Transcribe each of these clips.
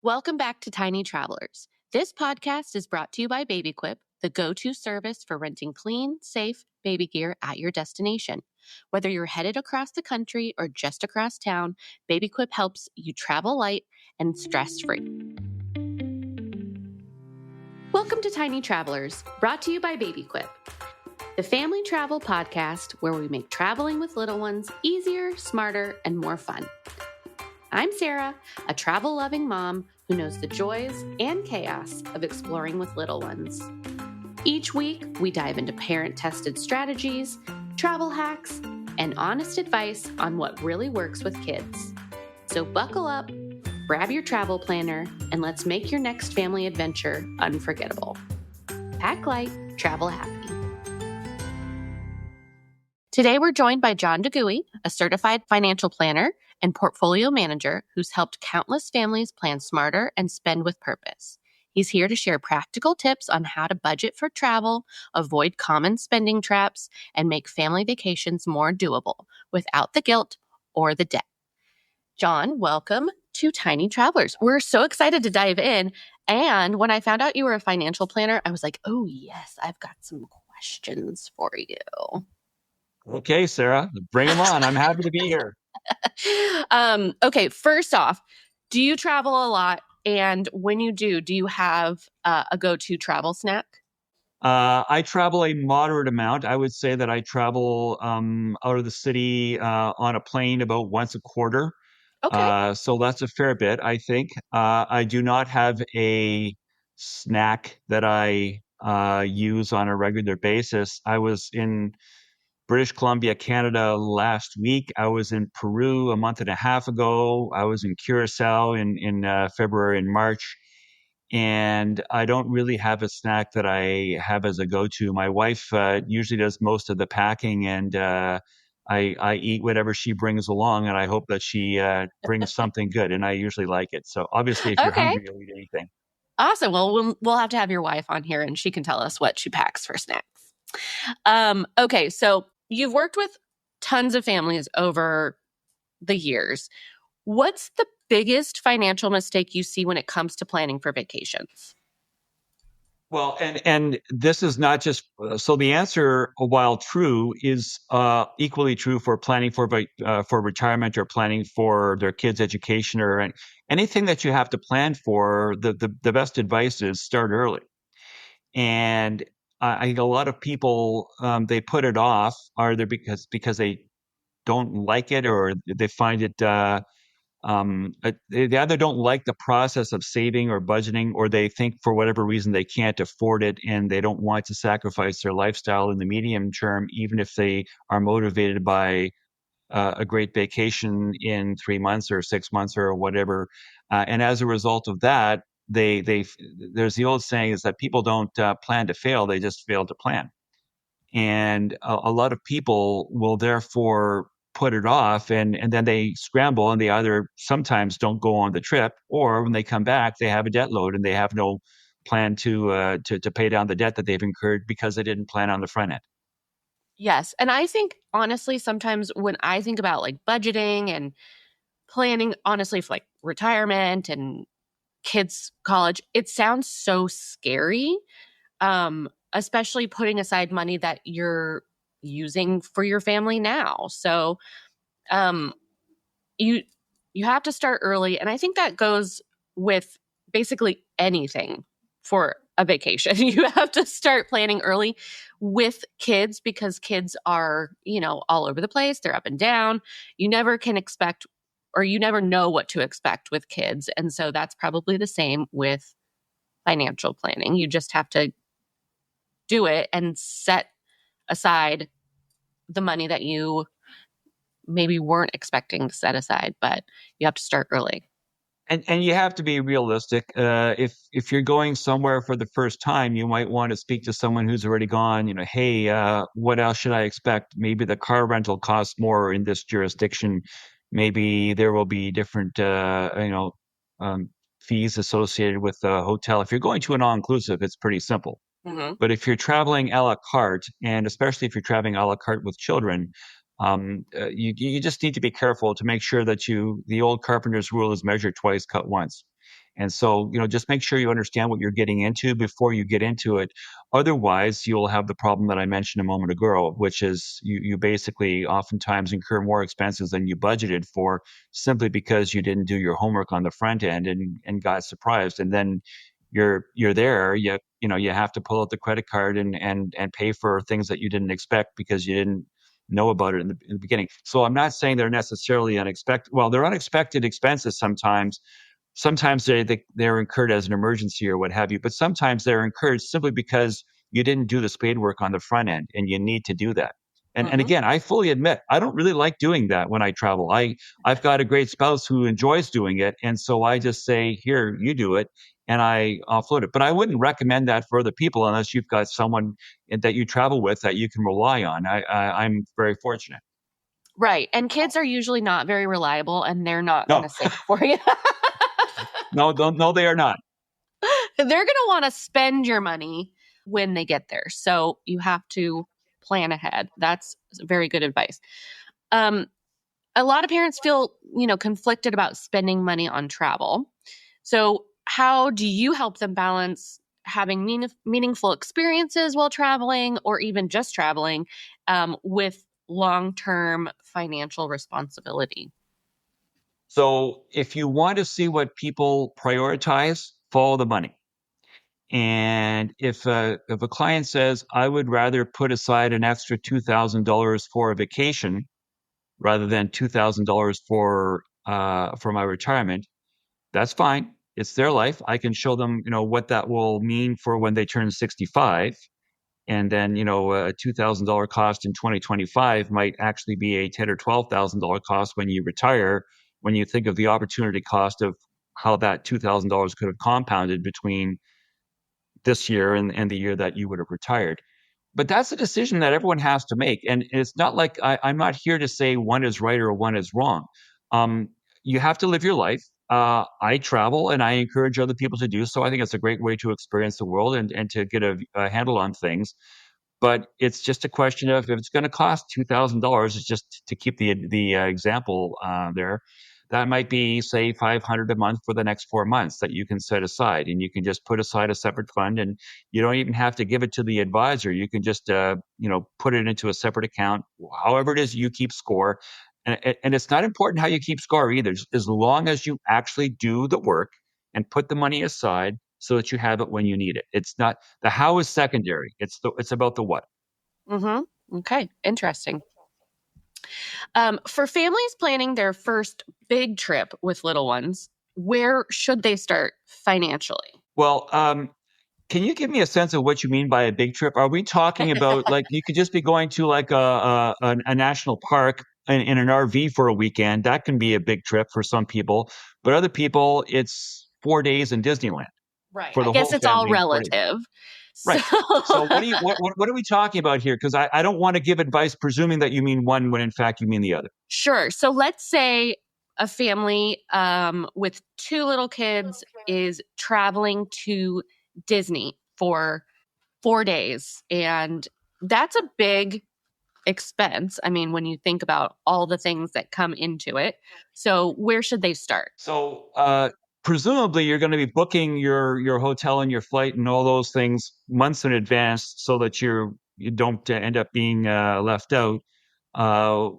Welcome back to Tiny Travelers. This podcast is brought to you by BabyQuip, the go-to service for renting clean, safe baby gear at your destination. Whether you're headed across the country or just across town, BabyQuip helps you travel light and stress-free. Welcome to Tiny Travelers, brought to you by BabyQuip, the family travel podcast where we make traveling with little ones easier, smarter, and more fun. I'm Sarah, a travel-loving mom who knows the joys and chaos of exploring with little ones. Each week, we dive into parent-tested strategies, travel hacks, and honest advice on what really works with kids. So buckle up, grab your travel planner, and let's make your next family adventure unforgettable. Pack light, travel happy. Today, we're joined by John De Goey, a certified financial planner and portfolio manager who's helped countless families plan smarter and spend with purpose. He's here to share practical tips on how to budget for travel, avoid common spending traps, and make family vacations more doable without the guilt or the debt. John, welcome to Tiny Travelers. We're so excited to dive in. And when I found out you were a financial planner, I was like, oh yes, I've got some questions for you. Okay, Sarah, bring them on. I'm happy to be here. Okay, first off, do you travel a lot? And when you do you have a go-to travel snack? I travel a moderate amount. I would say that I travel out of the city on a plane about once a quarter. Okay. So that's a fair bit, I think. I do not have a snack that I use on a regular basis. I was in British Columbia, Canada last week. I was in Peru a month and a half ago. I was in Curacao in February and March. And I don't really have a snack that I have as a go-to. My wife usually does most of the packing, and I eat whatever she brings along, and I hope that she brings something good, and I usually like it. So obviously, if you're hungry, you'll eat anything. Awesome. Well, we'll have to have your wife on here, and she can tell us what she packs for snacks. Okay, so you've worked with tons of families over the years. What's the biggest financial mistake you see when it comes to planning for vacations? Well, and this is not just so the answer, while true, is equally true for planning for retirement or planning for their kids' education or anything that you have to plan for. The best advice is start early. And I think a lot of people they put it off either because they don't like it or they find it. They either don't like the process of saving or budgeting, or they think for whatever reason they can't afford it and they don't want to sacrifice their lifestyle in the medium term, even if they are motivated by a great vacation in 3 months or 6 months or whatever. And as a result of that, there's the old saying is that people don't plan to fail; they just fail to plan. And a lot of people will therefore put it off and then they scramble and they either sometimes don't go on the trip, or when they come back, they have a debt load and they have no plan to pay down the debt that they've incurred because they didn't plan on the front end. Yes. And I think, honestly, sometimes when I think about like budgeting and planning, honestly, for like retirement and kids' college, it sounds so scary, especially putting aside money that you're using for your family now. So you have to start early. And I think that goes with basically anything for a vacation. You have to start planning early with kids because kids are, all over the place. They're up and down. You never can expect, or you never know what to expect with kids. And so that's probably the same with financial planning. You just have to do it and set aside the money that you maybe weren't expecting to set aside, but you have to start early. And you have to be realistic. If you're going somewhere for the first time, you might want to speak to someone who's already gone. Hey, what else should I expect? Maybe the car rental costs more in this jurisdiction. Maybe there will be different, fees associated with the hotel. If you're going to an all-inclusive, it's pretty simple. Mm-hmm. But if you're traveling a la carte, and especially if you're traveling a la carte with children, you just need to be careful to make sure that the old carpenter's rule is measure twice, cut once. And so, just make sure you understand what you're getting into before you get into it. Otherwise, you'll have the problem that I mentioned a moment ago, which is you basically oftentimes incur more expenses than you budgeted for simply because you didn't do your homework on the front end and got surprised. And then you're there, you have to pull out the credit card and pay for things that you didn't expect because you didn't know about it in the beginning. So I'm not saying they're necessarily unexpected. Well, they're unexpected expenses sometimes. Sometimes they're incurred as an emergency or what have you, but sometimes they're incurred simply because you didn't do the spade work on the front end and you need to do that. And again, I fully admit I don't really like doing that when I travel. I've got a great spouse who enjoys doing it, and so I just say, here, you do it, and I offload it. But I wouldn't recommend that for other people unless you've got someone that you travel with that you can rely on. I'm very fortunate. Right. And kids are usually not very reliable, and they're not going No, to save for you. no, they are not. They're going to want to spend your money when they get there. So you have to plan ahead. That's very good advice. A lot of parents feel, conflicted about spending money on travel. So how do you help them balance having meaningful experiences while traveling, or even just traveling, with long-term financial responsibility? So if you want to see what people prioritize, follow the money. And if a client says, I would rather put aside an extra $2,000 for a vacation rather than $2,000 for my retirement, that's fine. It's their life. I can show them, what that will mean for when they turn 65. And then, a $2,000 cost in 2025 might actually be a $10,000 or $12,000 cost when you retire, when you think of the opportunity cost of how that $2,000 could have compounded between this year and the year that you would have retired. But that's a decision that everyone has to make. And it's not like I'm not here to say one is right or one is wrong. Um, you have to live your life. I travel and I encourage other people to do so. I think it's a great way to experience the world and to get a handle on things. But it's just a question of if it's going to cost $2,000, it's just to keep the example there. That might be, say, $500 a month for the next 4 months that you can set aside, and you can just put aside a separate fund, and you don't even have to give it to the advisor. You can just, put it into a separate account, however it is you keep score. And it's not important how you keep score either, as long as you actually do the work and put the money aside so that you have it when you need it. It's not the how is secondary. It's about the what. Mm-hmm. Okay. Interesting. For families planning their first big trip with little ones, where should they start financially? Well, can you give me a sense of what you mean by a big trip? Are we talking about like you could just be going to like a national park in an RV for a weekend? That can be a big trip for some people, but other people, it's 4 days in Disneyland Right. for I the guess whole it's all family in 4 days. relative. So, Right. So what are we talking about here? Because I don't want to give advice presuming that you mean one when in fact you mean the other. sure. So let's say a family with two little kids is traveling to Disney for 4 days. And that's a big expense. I mean, when you think about all the things that come into it. So where should they start? So presumably you're going to be booking your hotel and your flight and all those things months in advance so that you don't end up being left out. Uh,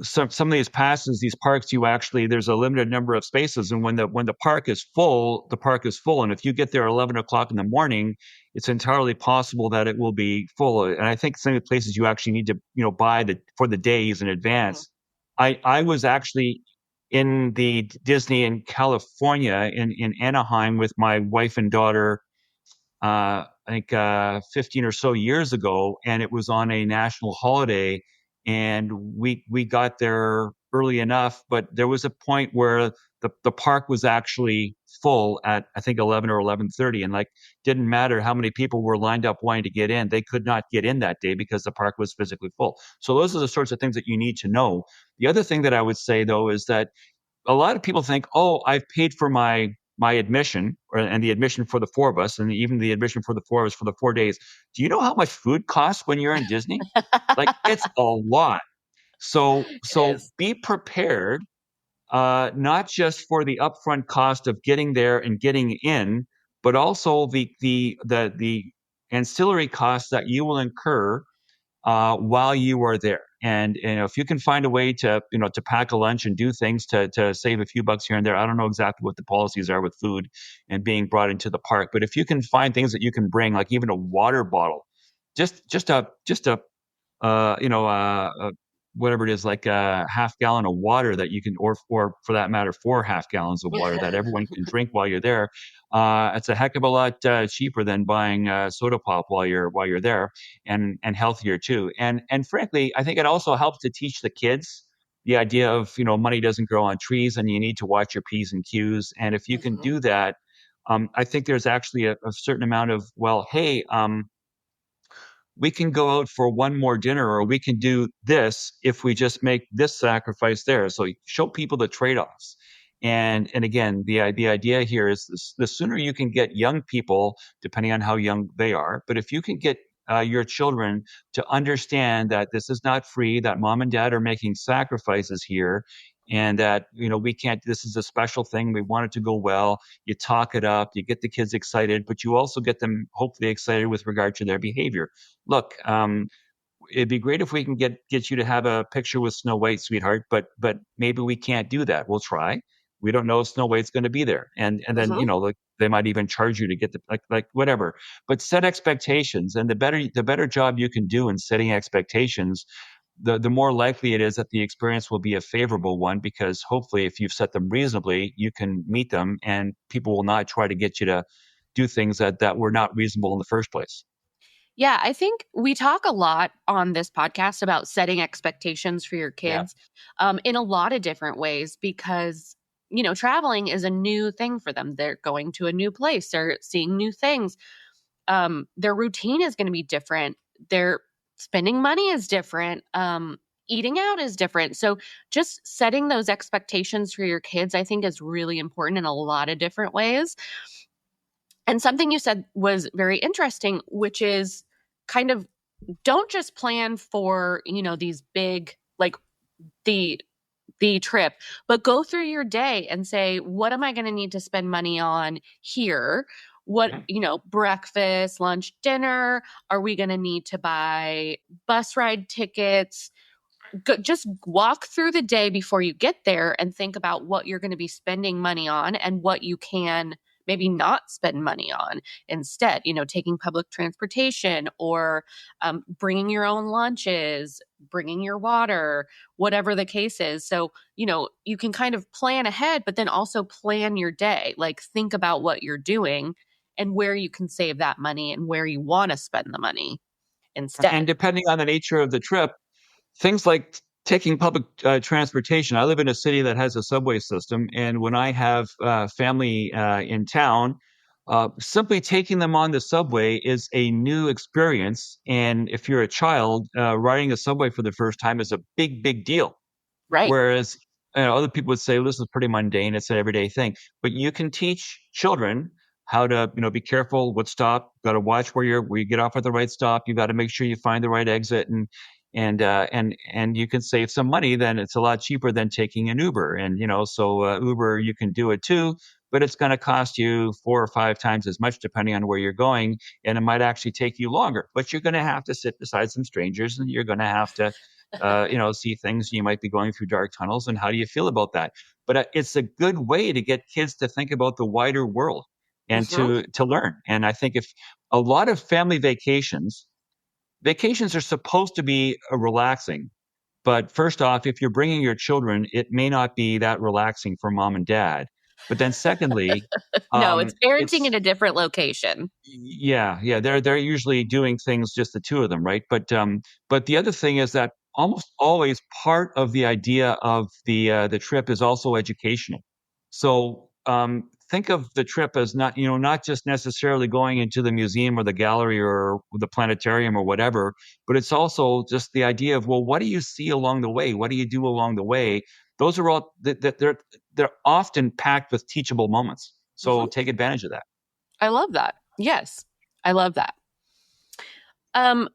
some of these passes, these parks, there's a limited number of spaces, and when the park is full, the park is full. And if you get there at 11 o'clock in the morning, it's entirely possible that it will be full. And I think some of the places you actually need to buy for the days in advance. I was actually in the Disney in California in Anaheim with my wife and daughter. I think 15 or so years ago, and it was on a national holiday, and we got there early enough, but there was a point where the park was actually full at I think 11 or 11:30, and like didn't matter how many people were lined up wanting to get in, they could not get in that day because the park was physically full. So those are the sorts of things that you need to know. The other thing that I would say though is that a lot of people think, oh, I've paid for my admission and the admission for the four of us, and even the admission for the four of us for the 4 days. Do you know how much food costs when you're in Disney? Like it's a lot. So It is. be prepared not just for the upfront cost of getting there and getting in, but also the ancillary costs that you will incur while you are there. And if you can find a way to pack a lunch and do things to save a few bucks here and there. I don't know exactly what the policies are with food and being brought into the park, but if you can find things that you can bring, like even a water bottle, just a whatever it is, like a half gallon of water that you can, or for that matter, 4 half gallons of water that everyone can drink while you're there. It's a heck of a lot cheaper than buying soda pop while you're there, and healthier too. And frankly, I think it also helps to teach the kids the idea of, money doesn't grow on trees, and you need to watch your P's and Q's. And if you can Mm-hmm. do that, I think there's actually a certain amount of, well, hey, we can go out for one more dinner, or we can do this if we just make this sacrifice there. So show people the trade-offs. And again, the idea here is this: the sooner you can get young people, depending on how young they are, but if you can get your children to understand that this is not free, that mom and dad are making sacrifices here, and that we can't. This is a special thing. We want it to go well. You talk it up. You get the kids excited, but you also get them hopefully excited with regard to their behavior. Look, it'd be great if we can get you to have a picture with Snow White, sweetheart, but maybe we can't do that. We'll try. We don't know if Snow White's going to be there, and then Mm-hmm. like they might even charge you to get the like whatever. But set expectations, and the better job you can do in setting expectations, the more likely it is that the experience will be a favorable one, because hopefully if you've set them reasonably, you can meet them, and people will not try to get you to do things that were not reasonable in the first place. Yeah, I think we talk a lot on this podcast about setting expectations for your Yeah. kids in a lot of different ways because, traveling is a new thing for them. They're going to a new place, they're seeing new things. Their routine is going to be different. Their spending money is different. Eating out is different. So just setting those expectations for your kids, I think, is really important in a lot of different ways. And something you said was very interesting, which is kind of don't just plan for, these big, like the trip, but go through your day and say, what am I going to need to spend money on here? What, breakfast, lunch, dinner? Are we going to need to buy bus ride tickets? Just walk through the day before you get there and think about what you're going to be spending money on and what you can maybe not spend money on instead, taking public transportation or bringing your own lunches, bringing your water, whatever the case is. So, you can kind of plan ahead, but then also plan your day, like think about what you're doing and where you can save that money and where you want to spend the money And instead. depending on the nature of the trip, things like taking public transportation. I live in a city that has a subway system, and when I have family in town, simply taking them on the subway is a new experience. And if you're a child, riding a subway for the first time is a big, big deal. Right. Whereas other people would say, well, this is pretty mundane. It's an everyday thing. But you can teach children how to, be careful what stop. Got to watch where you get off at the right stop. You got to make sure you find the right exit, and you can save some money. Then it's a lot cheaper than taking an Uber. And so Uber, you can do it too, but it's going to cost you 4 or 5 times as much depending on where you're going, and it might actually take you longer. But you're going to have to sit beside some strangers, and you're going to have to see things. You might be going through dark tunnels. And how do you feel about that? But it's a good way to get kids to think about the wider world and Mm-hmm. to learn. And I think if a lot of family vacations are supposed to be relaxing. But first off, if you're bringing your children, it may not be that relaxing for mom and dad. But then secondly, No, it's parenting in it's a different location. yeah, they're usually doing things just the two of them, right? But the other thing is that almost always part of the idea of the trip is also educational. So think of the trip as not just necessarily going into the museum or the gallery or the planetarium or whatever, but it's also just the idea of, well, what do you see along the way? What do you do along the way? Those are all that they're often packed with teachable moments. So Mm-hmm. take advantage of that. I love that. Yes, I love that. Um,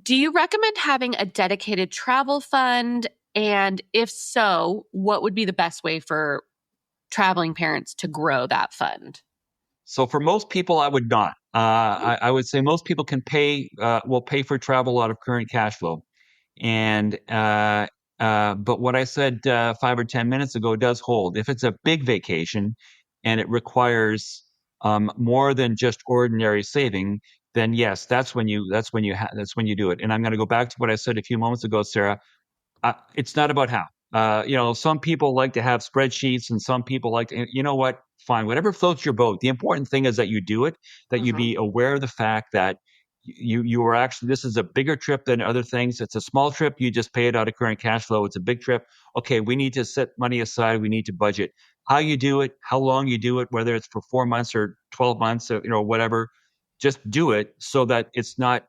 do you recommend having a dedicated travel fund? And if so, what would be the best way for traveling parents to grow that fund? So for most people, I would not. I would say most people can pay, will pay for travel out of current cash flow. And but what I said 5 or 10 minutes ago does hold. If it's a big vacation and it requires more than just ordinary saving, then yes, that's when you do it. And I'm going to go back to what I said a few moments ago, Sarah. It's not about how. Some people like to have spreadsheets, and some people like to, you know what? Fine, whatever floats your boat. The important thing is that you do it, that you Mm-hmm. be aware of the fact that you are actually, this is a bigger trip than other things. It's a small trip. You just pay it out of current cash flow. It's a big trip. Okay, we need to set money aside. We need to budget. How you do it, how long you do it, whether it's for 4 months or 12 months or whatever, just do it so that it's not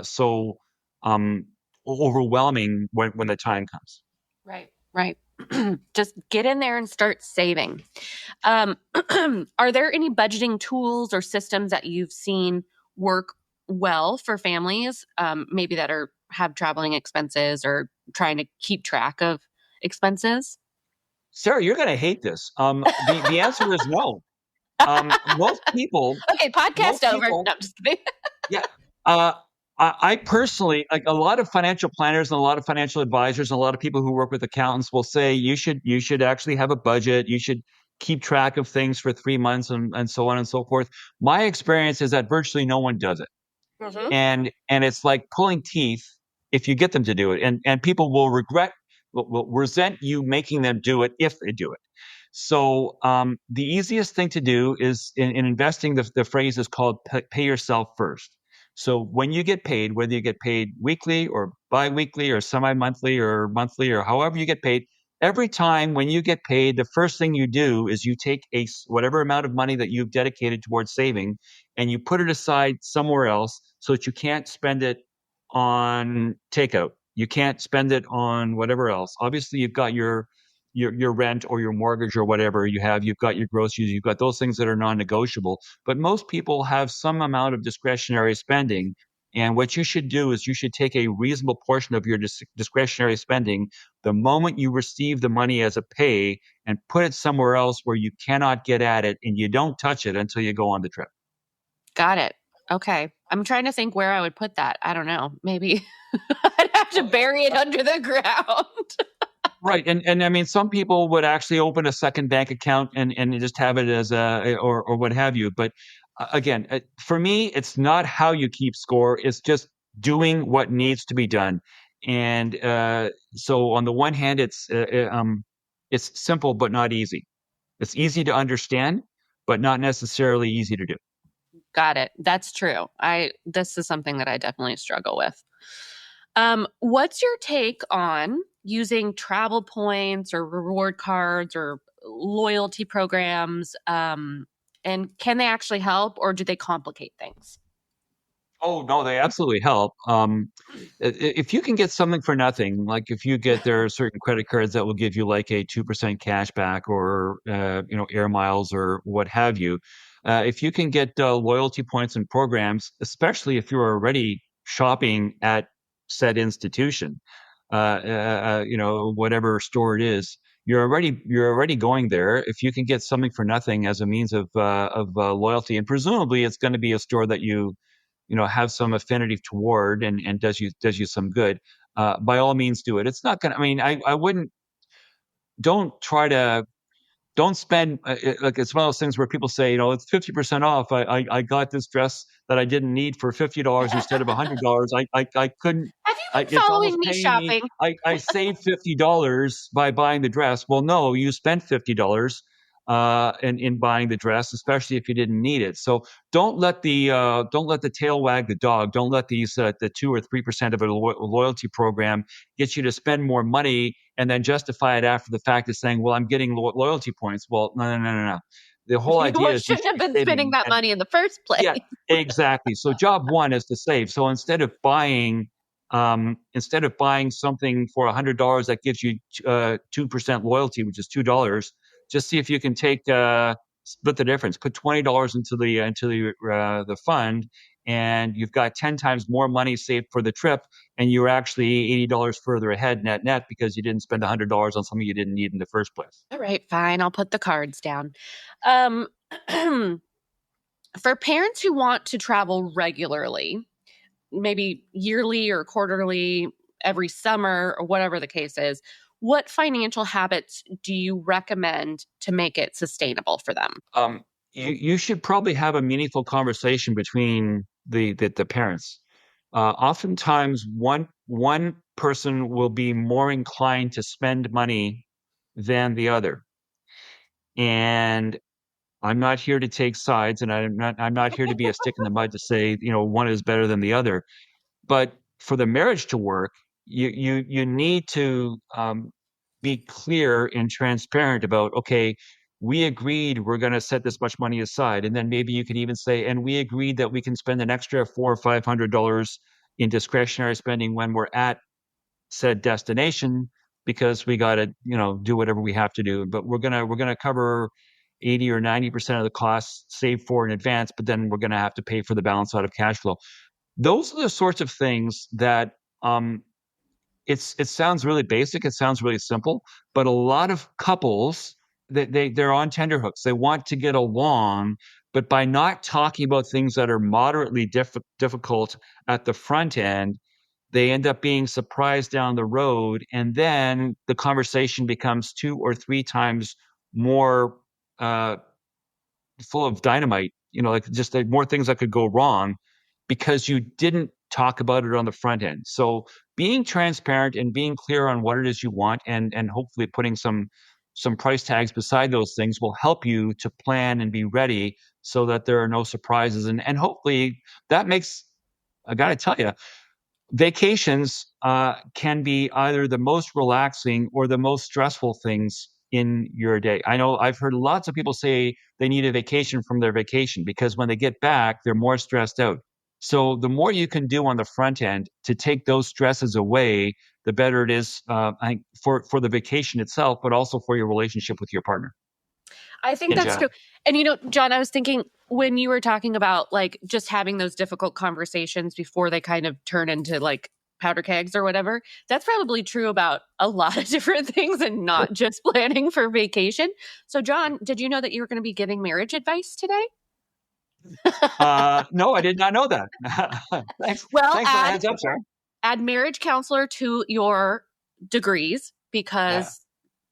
so um, overwhelming when the time comes. Right. Right. Just get in there and start saving. Um, are there any budgeting tools or systems that you've seen work well for families, maybe that have traveling expenses or trying to keep track of expenses? Sarah, you're going to hate this. The answer is no. Most people, Okay, podcast most over. people, No, I'm just kidding. yeah. Uh, I personally, like a lot of financial planners and a lot of financial advisors and a lot of people who work with accountants will say you should actually have a budget. You should keep track of things for 3 months and so on and so forth. My experience is that virtually no one does it. Mm-hmm. And it's like pulling teeth if you get them to do it, and people will resent you making them do it if they do it. So the easiest thing to do is in investing, the phrase is called pay yourself first. So when you get paid, whether you get paid weekly or biweekly or semi-monthly or monthly or however you get paid, every time when you get paid, the first thing you do is you take whatever amount of money that you've dedicated towards saving and you put it aside somewhere else so that you can't spend it on takeout. You can't spend it on whatever else. Obviously, you've got your rent or your mortgage or whatever you have. You've got your groceries. You've got those things that are non-negotiable. But most people have some amount of discretionary spending. And what you should do is you should take a reasonable portion of your discretionary spending the moment you receive the money as a pay and put it somewhere else where you cannot get at it and you don't touch it until you go on the trip. Got it. Okay. I'm trying to think where I would put that. I don't know. Maybe I'd have to bury it under the ground. Right. And I mean, some people would actually open a second bank account and just have it as or what have you. But again, for me, it's not how you keep score. It's just doing what needs to be done. And so on the one hand, it's simple, but not easy. It's easy to understand, but not necessarily easy to do. Got it. That's true. This is something that I definitely struggle with. What's your take on using travel points or reward cards or loyalty programs? And can they actually help or do they complicate things? Oh no, they absolutely help. If you can get something for nothing, like if you get there are certain credit cards that will give you like a 2% cash back or air miles or what have you. If you can get loyalty points and programs, especially if you're already shopping at said institution, whatever store it is, you're already going there. If you can get something for nothing as a means of loyalty, and presumably it's going to be a store that you have some affinity toward and does you some good, by all means do it. It's not gonna, I mean, I wouldn't, don't try to, don't spend like it's one of those things where people say, it's 50% off. I got this dress that I didn't need for $50 instead of $100. I couldn't. Have you been It's following almost me paying me. shopping? I saved $50 by buying the dress. Well, no, you spent $50 in buying the dress, especially if you didn't need it. So don't let the tail wag the dog. Don't let the 2 or 3% of a loyalty program get you to spend more money and then justify it after the fact of saying, well, I'm getting loyalty points. Well, no, no, no, no, no. The whole idea is you Shouldn't should have be been spending saving. that money in the first place. Yeah, exactly. So job one is to save. So instead of buying something for $100 that gives you 2% loyalty, which is $2, just see if you can split the difference. Put $20 into the fund and you've got 10 times more money saved for the trip, and you're actually $80 further ahead net because you didn't spend $100 on something you didn't need in the first place. All right, fine. I'll put the cards down. Um, for parents who want to travel regularly, maybe yearly or quarterly, every summer, or whatever the case is, what financial habits do you recommend to make it sustainable for them? You should probably have a meaningful conversation between the parents. Oftentimes, one person will be more inclined to spend money than the other, and I'm not here to take sides, and I'm not here to be a stick in the mud to say one is better than the other. But for the marriage to work, you need to be clear and transparent about, okay, we agreed we're going to set this much money aside, and then maybe you can even say, and we agreed that we can spend an extra $400 or $500 in discretionary spending when we're at said destination, because we got to do whatever we have to do, but we're gonna cover 80 or 90% of the costs saved for in advance, but then we're going to have to pay for the balance out of cash flow. Those are the sorts of things that it sounds really basic, it sounds really simple, but a lot of couples, they're on tenterhooks. They want to get along, but by not talking about things that are moderately difficult at the front end, they end up being surprised down the road, and then the conversation becomes 2 or 3 times more full of dynamite, like just like more things that could go wrong because you didn't talk about it on the front end. So being transparent and being clear on what it is you want, and hopefully putting some price tags beside those things will help you to plan and be ready so that there are no surprises. And hopefully that makes, I got to tell you, vacations can be either the most relaxing or the most stressful things in your day. I know I've heard lots of people say they need a vacation from their vacation because when they get back, they're more stressed out. So the more you can do on the front end to take those stresses away, the better it is, I think, for the vacation itself, but also for your relationship with your partner I think in that's general. true. And John, I was thinking when you were talking about like just having those difficult conversations before they kind of turn into like powder kegs or whatever, that's probably true about a lot of different things and not just planning for vacation. So, John, did you know that you were going to be giving marriage advice today? No, I did not know that. thanks, Well, thanks for the add heads up, sir. add marriage counselor to your degrees Yeah. because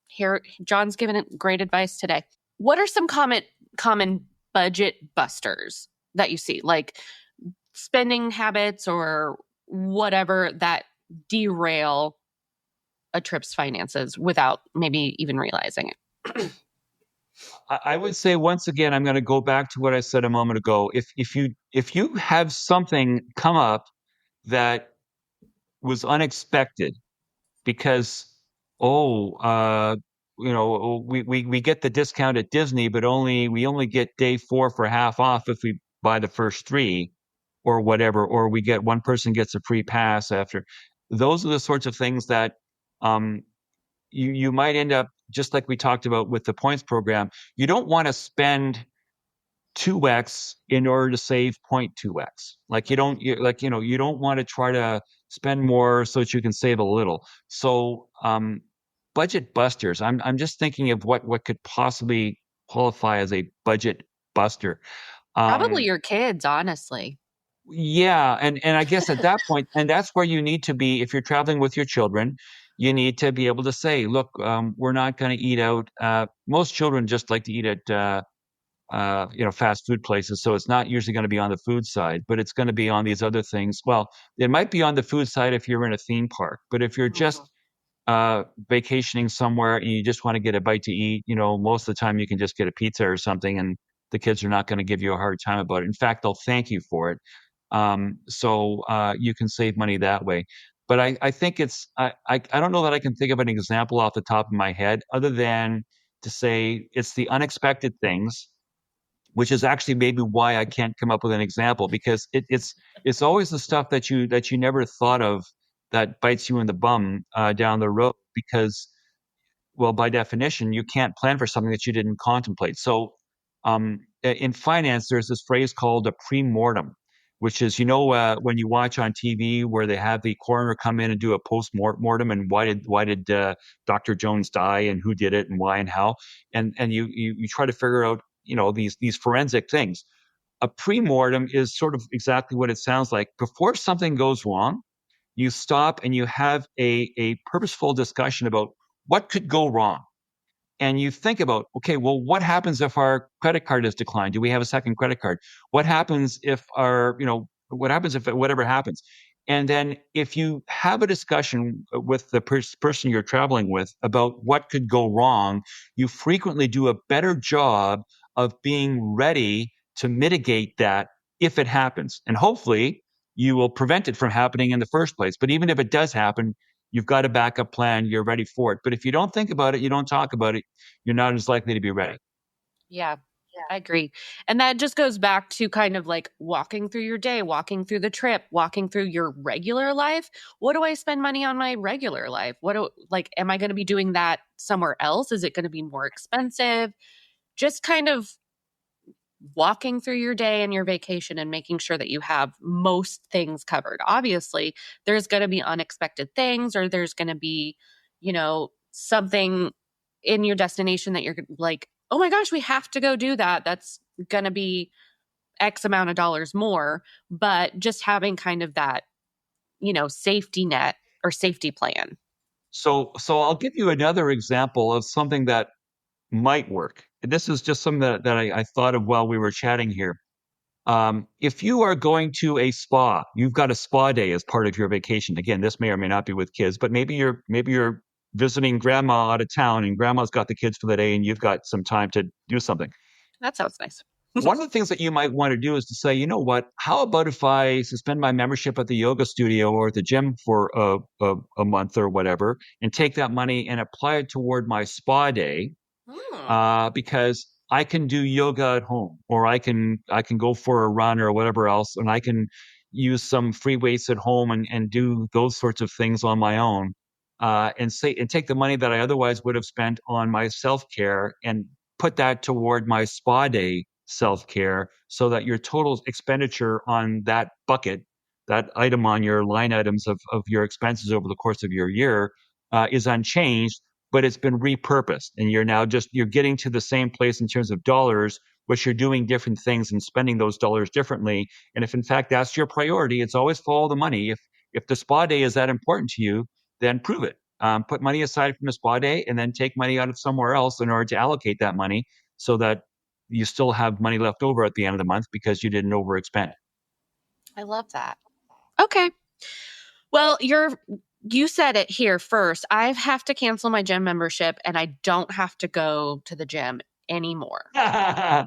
here John's given great advice today. What are some common budget busters that you see, like spending habits or whatever that derail a trip's finances without maybe even realizing it? I would say once again, I'm going to go back to what I said a moment ago. If you have something come up that was unexpected because we get the discount at Disney, but we only get day 4 for half off if we buy the first 3 or whatever, or we get one person gets a free pass after. Those are the sorts of things that um, you might end up, just like we talked about with the points program. You don't want to spend 2x in order to save 0.2x. Like you don't want to try to spend more so that you can save a little. So budget busters. I'm just thinking of what could possibly qualify as a budget buster. Probably Um, your kids, honestly. yeah, and I guess at that point, and that's where you need to be if you're traveling with your children. You need to be able to say, look, we're not going to eat out. Most children just like to eat at fast food places. So it's not usually going to be on the food side, but it's going to be on these other things. Well, it might be on the food side if you're in a theme park, but if you're just vacationing somewhere and you just want to get a bite to eat, most of the time you can just get a pizza or something, and the kids are not going to give you a hard time about it. In fact, they'll thank you for it. So you can save money that way. But I think I don't know that I can think of an example off the top of my head other than to say it's the unexpected things, which is actually maybe why I can't come up with an example, because it's always the stuff that you never thought of that bites you in the bum down the road, because, well, by definition, you can't plan for something that you didn't contemplate. So in finance, there's this phrase called a pre-mortem. which is, when you watch on TV where they have the coroner come in and do a post-mortem and why did Dr. Jones die and who did it and why and how, and you try to figure out, these forensic things. A pre-mortem is sort of exactly what it sounds like. Before something goes wrong, you stop and you have a purposeful discussion about what could go wrong. And you think about, okay, well, what happens if our credit card is declined? Do we have a second credit card? What happens if what happens if whatever happens? And then if you have a discussion with the person you're traveling with about what could go wrong, you frequently do a better job of being ready to mitigate that if it happens. And hopefully you will prevent it from happening in the first place. But even if it does happen, you've got a backup plan, you're ready for it. But if you don't think about it, you don't talk about it, you're not as likely to be ready. Yeah, I agree. And that just goes back to kind of like walking through your day, walking through the trip, walking through your regular life. What do I spend money on my regular life? Am I going to be doing that somewhere else? Is it going to be more expensive? Just kind of walking through your day and your vacation and making sure that you have most things covered. Obviously, there's going to be unexpected things, or there's going to be, something in your destination that you're like, oh my gosh, we have to go do that. That's going to be X amount of dollars more. But just having kind of that, safety net or safety plan. So I'll give you another example of something that might work. This is just something that I thought of while we were chatting here. If you are going to a spa, you've got a spa day as part of your vacation. Again, this may or may not be with kids, but maybe you're visiting grandma out of town and grandma's got the kids for the day and you've got some time to do something. That sounds nice. One of the things that you might want to do is to say, you know what, how about if I suspend my membership at the yoga studio or at the gym for a month or whatever, and take that money and apply it toward my spa day, because I can do yoga at home, or I can go for a run or whatever else, and I can use some free weights at home and do those sorts of things on my own, and take the money that I otherwise would have spent on my self-care and put that toward my spa day self-care, so that your total expenditure on that bucket, that item on your line items of your expenses over the course of your year, is unchanged, but it's been repurposed. And you're getting to the same place in terms of dollars, but you're doing different things and spending those dollars differently. And if in fact that's your priority, it's always follow the money. If the spa day is that important to you, then prove it. Put money aside from the spa day and then take money out of somewhere else in order to allocate that money, so that you still have money left over at the end of the month because you didn't overexpend. I love that. Okay. Well, you said it here first. I have to cancel my gym membership and I don't have to go to the gym anymore. No. I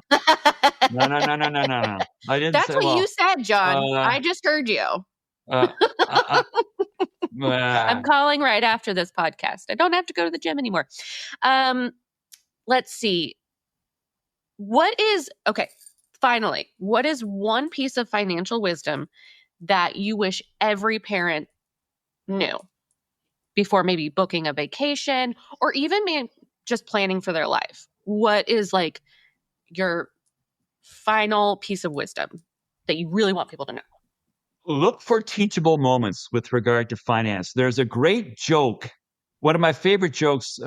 didn't That's say, what well, you said, John. I just heard you. I'm calling right after this podcast. I don't have to go to the gym anymore. Let's see. Finally, what is one piece of financial wisdom that you wish every parent knew before maybe booking a vacation or even just planning for their life? What is like your final piece of wisdom that you really want people to know? Look for teachable moments with regard to finance. There's a great joke. One of my favorite jokes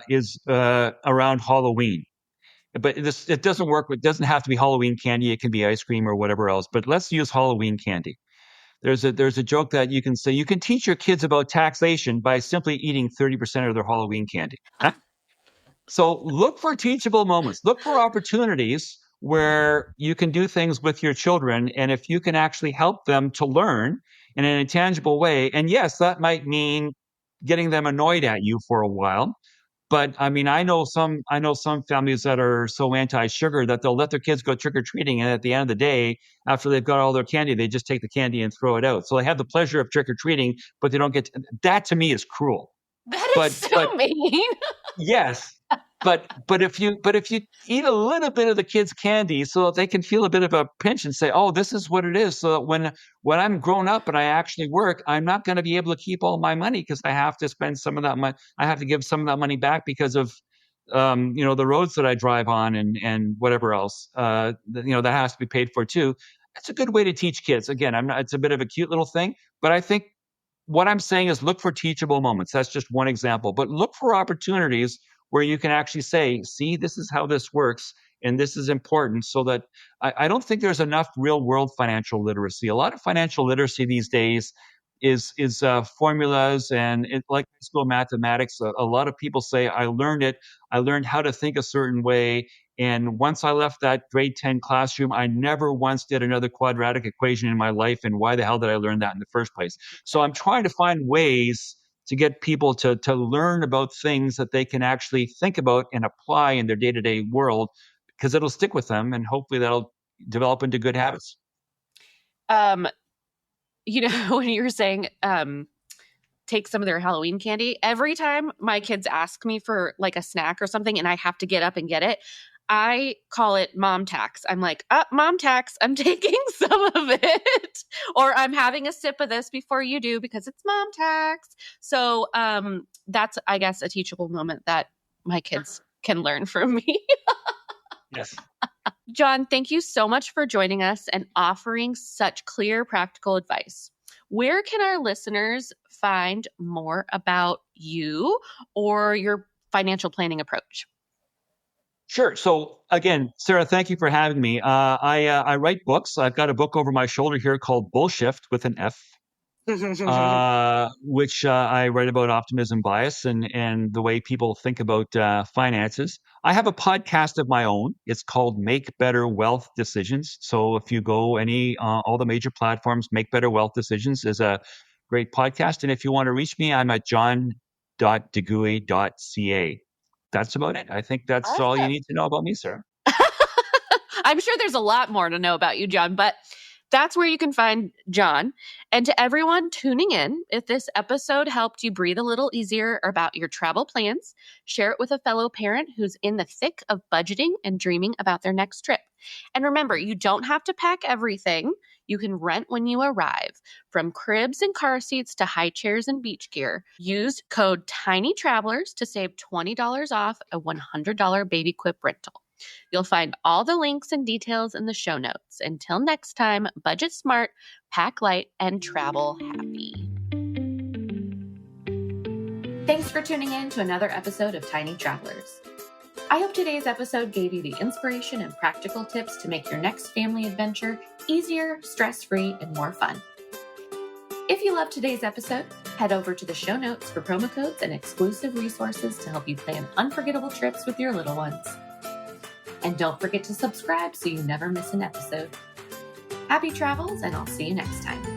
is around Halloween. But it doesn't work. It doesn't have to be Halloween candy. It can be ice cream or whatever else. But let's use Halloween candy. There's a joke that you can say, you can teach your kids about taxation by simply eating 30% of their Halloween candy. So look for teachable moments. Look for opportunities where you can do things with your children. And if you can actually help them to learn in an intangible way, and yes, that might mean getting them annoyed at you for a while. But I mean, I know some families that are so anti-sugar that they'll let their kids go trick-or-treating, and at the end of the day, after they've got all their candy, they just take the candy and throw it out. So they have the pleasure of trick-or-treating, but they don't get that. To me is cruel. That is so mean. Yes. But if you eat a little bit of the kids' candy so that they can feel a bit of a pinch and say, oh, this is what it is. So that when I'm grown up and I actually work, I'm not going to be able to keep all my money because I have to spend some of that money. I have to give some of that money back because of, the roads that I drive on and whatever else, that has to be paid for too. That's a good way to teach kids. Again, it's a bit of a cute little thing, but I think what I'm saying is look for teachable moments. That's just one example, but look for opportunities where you can actually say, see, this is how this works. And this is important so that I don't think there's enough real world financial literacy. A lot of financial literacy these days is formulas and like high school mathematics. A lot of people say, I learned it. I learned how to think a certain way. And once I left that grade 10 classroom, I never once did another quadratic equation in my life. And why the hell did I learn that in the first place? So I'm trying to find ways to get people to learn about things that they can actually think about and apply in their day-to-day world, because it'll stick with them and hopefully that'll develop into good habits. When you were saying take some of their Halloween candy, every time my kids ask me for like a snack or something and I have to get up and get it, I call it mom tax. I'm like, mom tax, I'm taking some of it. Or I'm having a sip of this before you do because it's mom tax. So that's, I guess, a teachable moment that my kids can learn from me. Yes. John, thank you so much for joining us and offering such clear, practical advice. Where can our listeners find more about you or your financial planning approach? Sure. So again, Sarah, thank you for having me. I write books. I've got a book over my shoulder here called Bullshift with an F, which I write about optimism bias and the way people think about finances. I have a podcast of my own. It's called Make Better Wealth Decisions. So if you go all the major platforms, Make Better Wealth Decisions is a great podcast. And if you want to reach me, I'm at john.degoey.ca. That's about it. I think that's all you need to know about me, sir. I'm sure there's a lot more to know about you, John, but that's where you can find John. And to everyone tuning in, if this episode helped you breathe a little easier about your travel plans, share it with a fellow parent who's in the thick of budgeting and dreaming about their next trip. And remember, you don't have to pack everything. You can rent when you arrive, from cribs and car seats to high chairs and beach gear. Use code TINYTRAVELERS to save $20 off a $100 Baby Quip rental. You'll find all the links and details in the show notes. Until next time, budget smart, pack light, and travel happy. Thanks for tuning in to another episode of Tiny Travelers. I hope today's episode gave you the inspiration and practical tips to make your next family adventure easier, stress-free, and more fun. If you loved today's episode, head over to the show notes for promo codes and exclusive resources to help you plan unforgettable trips with your little ones. And don't forget to subscribe so you never miss an episode. Happy travels, and I'll see you next time.